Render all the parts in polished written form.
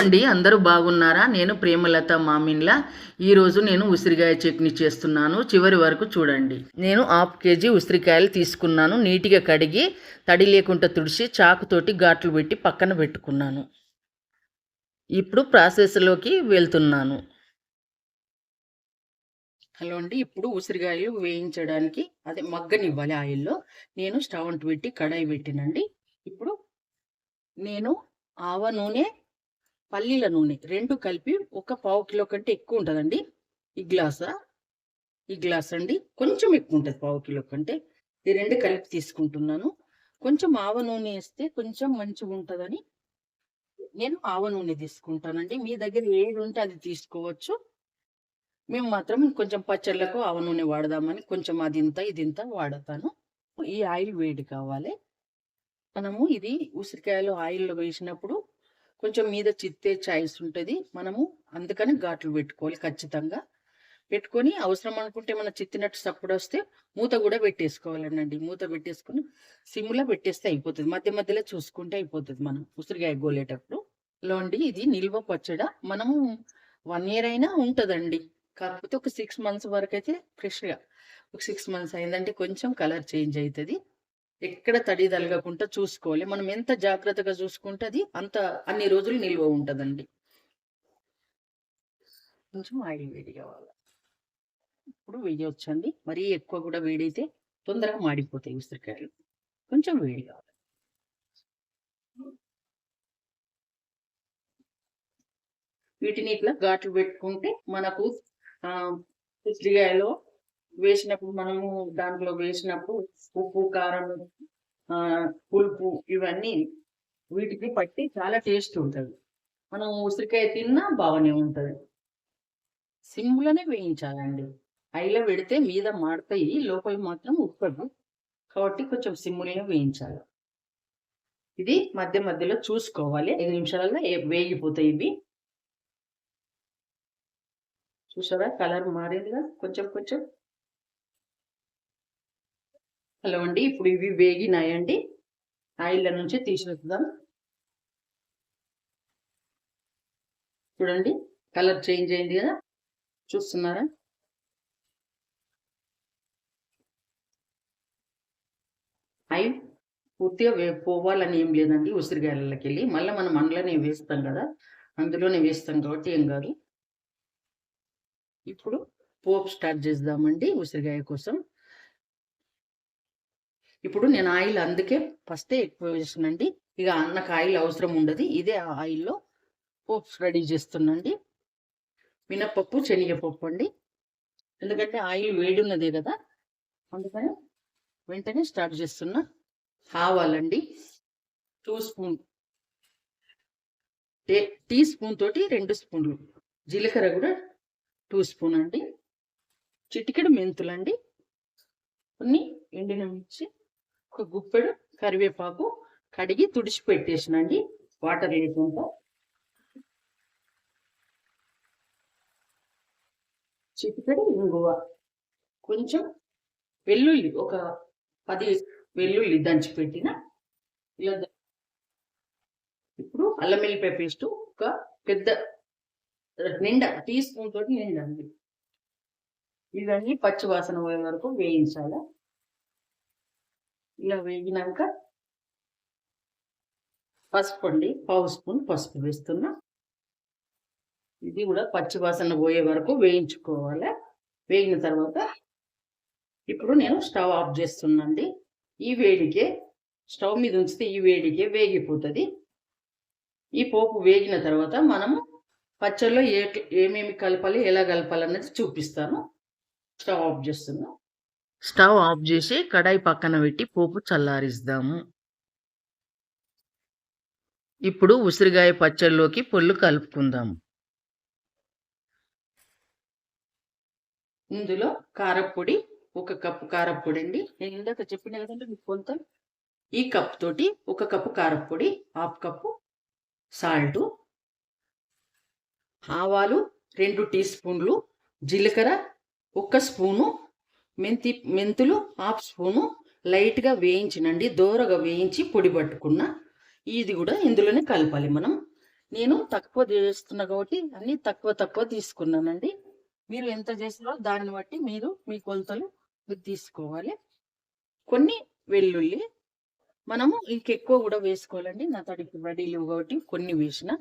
అండి, అందరూ బాగున్నారా? నేను ప్రేమలత మామిన్ల. ఈరోజు నేను ఉసిరికాయ చట్నీ చేస్తున్నాను. చివరి వరకు చూడండి. నేను 1/2 కేజీ ఉసిరికాయలు తీసుకున్నాను. నీట్గా కడిగి తడి లేకుండా తుడిచి చాకుతోటి ఘాట్లు పెట్టి పక్కన పెట్టుకున్నాను. ఇప్పుడు ప్రాసెస్లోకి వెళ్తున్నాను. హలో అండి, ఇప్పుడు ఉసిరికాయలు వేయించడానికి అదే మగ్గనివ్వాలి ఆయిల్లో. నేను స్టవ్ అంటు పెట్టి కడాయి పెట్టినండి. ఇప్పుడు నేను ఆవ నూనె, పల్లీల నూనె 2 కలిపి ఒక 1/2 కిలో కంటే ఎక్కువ ఉంటుందండి. ఈ గ్లాస్ అండి, కొంచెం ఎక్కువ ఉంటుంది 1/2 కిలో కంటే. ఈ 2 కలిపి తీసుకుంటున్నాను. కొంచెం ఆవ నూనె వేస్తే కొంచెం మంచిగా ఉంటుందని నేను ఆవ నూనె తీసుకుంటానండి. మీ దగ్గర ఏది ఉంటే అది తీసుకోవచ్చు. మేము మాత్రం కొంచెం పచ్చళ్ళకు ఆవ నూనె వాడదామని కొంచెం అదింత ఇదింత వాడతాను. ఈ ఆయిల్ వేడి కావాలి. మనము ఇది ఉసిరికాయలు ఆయిల్లో వేసినప్పుడు కొంచెం మీద చిత్తే ఛాయిస్ ఉంటుంది. మనము అందుకని ఘాట్లు పెట్టుకోవాలి ఖచ్చితంగా. పెట్టుకొని అవసరం అనుకుంటే మన చిత్తినట్టు సప్పుడు వస్తే మూత కూడా పెట్టేసుకోవాలండి. మూత పెట్టేసుకుని సిమ్లో పెట్టేస్తే అయిపోతుంది. మధ్య మధ్యలో చూసుకుంటే అయిపోతుంది మనం ఉసిరికాయ గోలేటప్పుడు. లోండి ఇది నిల్వ పచ్చడ. మనము 1 ఇయర్ అయినా ఉంటుందండి. కాకపోతే ఒక 6 మంత్స్ వరకు అయితే ఫ్రెష్గా, ఒక 6 మంత్స్ అయిందంటే కొంచెం కలర్ చేంజ్ అవుతుంది. ఎక్కడ తడి తలగకుండా చూసుకోవాలి. మనం ఎంత జాగ్రత్తగా చూసుకుంటే అది అంత అన్ని రోజులు నిల్వ ఉంటుందండి. కొంచెం ఆయిల్ వేడి కావాలి. ఇప్పుడు వేయవచ్చండి. మరీ ఎక్కువ కూడా వేడైతే తొందరగా మాడిపోతాయి ఉసిరికాయలు. కొంచెం వేడి కావాలి. వీటిని ఇట్లా ఘాట్లు పెట్టుకుంటే మనకు ఉసిరికాయలో వేసినప్పుడు మనము దాంట్లో వేసినప్పుడు ఉప్పు, కారం, పులుపు ఇవన్నీ వీటికి పట్టి చాలా టేస్ట్ ఉంటుంది. మనం ఉసిరికాయ తిన్నా బాగానే ఉంటుంది. సిమ్లోనే వేయించాలండి. హైలో పెడితే మీద మాడతాయి, లోపల మాత్రం ఉప్పదు. కాబట్టి కొంచెం సిమ్లోనే వేయించాలి. ఇది మధ్య మధ్యలో చూసుకోవాలి. 5 నిమిషాలలో వేగిపోతాయి ఇవి. చూసారా కలర్ మారిందిగా కొంచెం కొంచెం. హలో అండి, ఇప్పుడు ఇవి వేగినాయండి. ఆయిల్ నుంచి తీసేద్దాం. చూడండి కలర్ చేంజ్ అయింది కదా, చూస్తున్నారా? ఆయిల్ పూర్తిగా పోవాలని ఏం లేదండి. ఉసిరికాయలకి వెళ్ళి మళ్ళీ మనం అందులోనే వేస్తాం కదా, అందులోనే వేస్తాం కాబట్టి ఏం కాదు. ఇప్పుడు పోపు స్టార్ట్ చేద్దామండి ఉసిరికాయ కోసం. ఇప్పుడు నేను ఆయిల్ అందుకే ఫస్టే ఎక్కువ వేసానండి. ఇక నాకు ఆయిల్ అవసరం ఉండదు. ఇదే ఆయిల్లో పోప్స్ రెడీ చేస్తున్నాండి. మినపప్పు, శనగపప్పు అండి. ఎందుకంటే ఆయిల్ వేడి ఉన్నదే కదా, అందుకని వెంటనే స్టార్ట్ చేస్తున్నా. ఆవాలండి 2 స్పూన్, టీ స్పూన్ తోటి 2 స్పూన్లు. జీలకర్ర కూడా 2 స్పూన్ అండి. చిటికెడు మెంతులండి, కొన్ని ఎండిన మిర్చి, ఒక గుప్పెడు కరివేపాకు కడిగి తుడిచి పెట్టేసినండి వాటర్ లేకుండా. చిటికెడు ఇంగువ, కొంచెం వెల్లుల్లి, ఒక 10 వెల్లుల్లి దంచి పెట్టిన ఇలా. ఇప్పుడు అల్లం వెల్లిపాయ పేస్ట్ ఒక పెద్ద నిండా టీ స్పూన్ తోటి నిండండి. ఇవన్నీ పచ్చి వాసన పోయే వరకు వేయించాలి. ఇలా వేగినాక పసుపు అండి, 1/2 స్పూన్ పసుపు వేస్తున్నా. ఇది కూడా పచ్చి వాసన పోయే వరకు వేయించుకోవాలి. వేగిన తర్వాత ఇప్పుడు నేను స్టవ్ ఆఫ్ చేస్తున్నాండి. ఈ వేడికే స్టవ్ మీద ఉంచితే ఈ వేడికే వేగిపోతుంది. ఈ పోపు వేగిన తర్వాత మనము పచ్చళ్ళలో ఏమేమి కలపాలి, ఎలా కలపాలి అన్నది చూపిస్తాను. స్టవ్ ఆఫ్ చేస్తున్నాం. స్టవ్ ఆఫ్ చేసి కడాయి పక్కన పెట్టి పోపు చల్లారిస్తాము. ఇప్పుడు ఉసిరికాయ పచ్చళ్ళలోకి పొల్లు కలుపుకుందాము. ఇందులో కారపొడి, 1 కప్పు కారపొడి అండి. నేను ఇందాక చెప్పిన కదండి మీకు కొంత. ఈ కప్ తోటి 1 కప్పు కారపొడి, 1/2 కప్పు సాల్టు, ఆవాలు 2 టీ స్పూన్లు, జీలకర్ర 1 స్పూను, మెంతులు 1/2 స్పూను లైట్గా వేయించినండి, దోరగా వేయించి పొడి పట్టుకున్న. ఇది కూడా ఇందులోనే కలపాలి మనం. నేను తక్కువ చేస్తున్నా కాబట్టి అన్ని తక్కువ తీసుకున్నానండి. మీరు ఎంత చేస్తారో దాన్ని బట్టి మీరు మీ కొలతలు మీరు తీసుకోవాలి. కొన్ని వెల్లుల్లి మనము ఇంకెక్కువ కూడా వేసుకోవాలండి. నా తడికి రెడీ లేవు కాబట్టి కొన్ని వేసిన.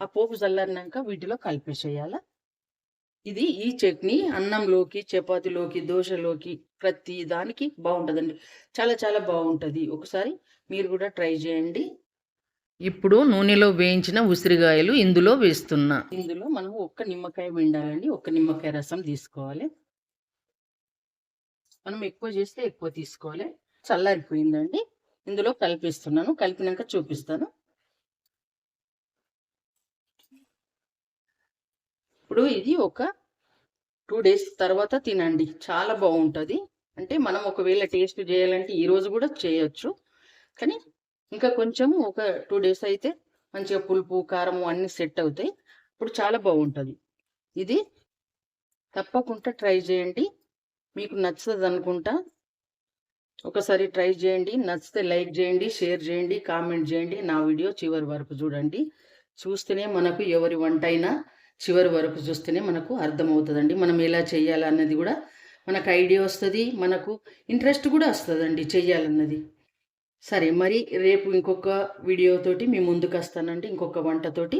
ఆ పోపు చల్లారినాక వీటిలో కలిపేసేయాల. ఇది ఈ చట్నీ అన్నంలోకి, చపాతీలోకి, దోశలోకి ప్రతి దానికి బాగుంటుందండి. చాలా బాగుంటుంది. ఒకసారి మీరు కూడా ట్రై చేయండి. ఇప్పుడు నూనెలో వేయించిన ఉసిరికాయలు ఇందులో వేస్తున్నా. ఇందులో మనం ఒక్క నిమ్మకాయ పిండాలండి. ఒక్క నిమ్మకాయ రసం తీసుకోవాలి. మనం ఎక్కువ చేస్తే ఎక్కువ తీసుకోవాలి. చల్లారిపోయిందండి. ఇందులో కలిపిస్తున్నాను. కలిపినాక చూపిస్తాను. ఇప్పుడు ఇది ఒక 2 డేస్ తర్వాత తినండి. చాలా బాగుంటుంది. అంటే మనం ఒకవేళ టేస్ట్ చేయాలంటే ఈరోజు కూడా చేయొచ్చు. కానీ ఇంకా కొంచెం ఒక 2 డేస్ అయితే మంచిగా పులుపు, కారము అన్నీ సెట్ అవుతాయి. ఇప్పుడు చాలా బాగుంటుంది. ఇది తప్పకుండా ట్రై చేయండి. మీకు నచ్చుతుంది అనుకుంటా. ఒకసారి ట్రై చేయండి. నచ్చితే లైక్ చేయండి, షేర్ చేయండి, కామెంట్ చేయండి. నా వీడియో చివరి వరకు చూడండి. చూస్తేనే మనకు ఎవరి వంట అయినా చివరి వరకు చూస్తేనే మనకు అర్థమవుతుందండి. మనం ఎలా చేయాలన్నది కూడా మనకు ఐడియా వస్తుంది. మనకు ఇంట్రెస్ట్ కూడా వస్తుందండి చెయ్యాలన్నది. సరే మరి రేపు ఇంకొక వీడియోతోటి మీ ముందుకు వస్తానండి, ఇంకొక వంటతోటి.